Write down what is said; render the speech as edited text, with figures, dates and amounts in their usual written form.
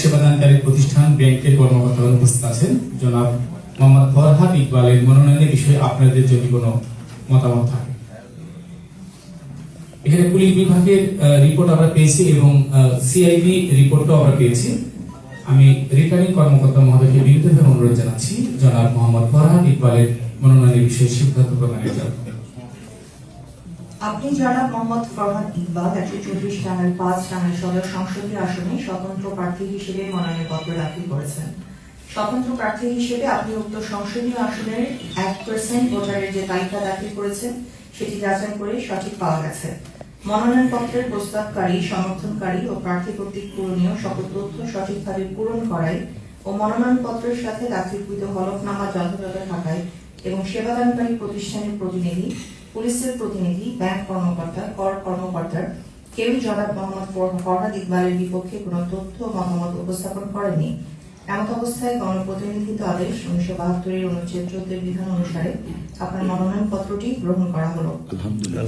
সেবাদানকারী প্রতিষ্ঠান ব্যাংকের কর্মকর্তারা উপস্থিত আছেন। জনাব মোহাম্মদ ফরহাদ ইকবালের মনোনয়নের বিষয়ে আপনাদের যদি কোনো মতামত থাকে। এখানে পুলিশ বিভাগের রিপোর্ট আমরা পেয়েছি এবং সিআইডি রিপোর্টও আমরা পেয়েছি। আমি রিটার্নিং কর্মকর্তা মহোদয়কে বিনীতভাবে অনুরোধ জানাচ্ছি জনাব মোহাম্মদ ফরহাদ ইকবালের মনোনয়নের বিষয়ে সিদ্ধান্ত প্রদানের জন্য। আপনি জনাব মোহাম্মদ ফরহাদ ইকবাল 124/5 টাঙ্গাইল সদর সংসদীয় আসনে স্বতন্ত্র প্রার্থী হিসেবে মনোনয়নপত্র দাখিল করেছেন। স্বতন্ত্র প্রার্থী হিসেবে আপনি উক্ত সংসদীয় আসনের 1% ভোটারের যে তালিকা দাখিল করেছেন সেটি যাচাই করে সঠিক পাওয়া গেছে। মনোনয়নপত্রের প্রস্তাবকারী, সমর্থনকারী ও প্রার্থী কর্তৃক পূরণীয় সকল তথ্য সঠিকভাবে পূরণ করায় ও মনোনয়নপত্রের সাথে দাখিলকৃত হলফনামা যথাযথ থাকায় এবং সেবাদানকারী প্রতিষ্ঠানের প্রতিনিধি, পুলিশের প্রতিনিধি, ব্যাংক কর্মকর্তা, কর কর্মকর্তার কেউ জনাব মোহাম্মদ ফরহাদ ইকবালের বিপক্ষে কোনো তথ্য মতামত উপস্থাপন করেনি। এমত অবস্থায় গণপ্রতিনিধিত্ব আদেশ 1972 অনুচ্ছেদ 14 বিধান অনুসারে আপনার মনোনয়নপত্রটি গ্রহণ করা হলো। আলহামদুলিল্লাহ।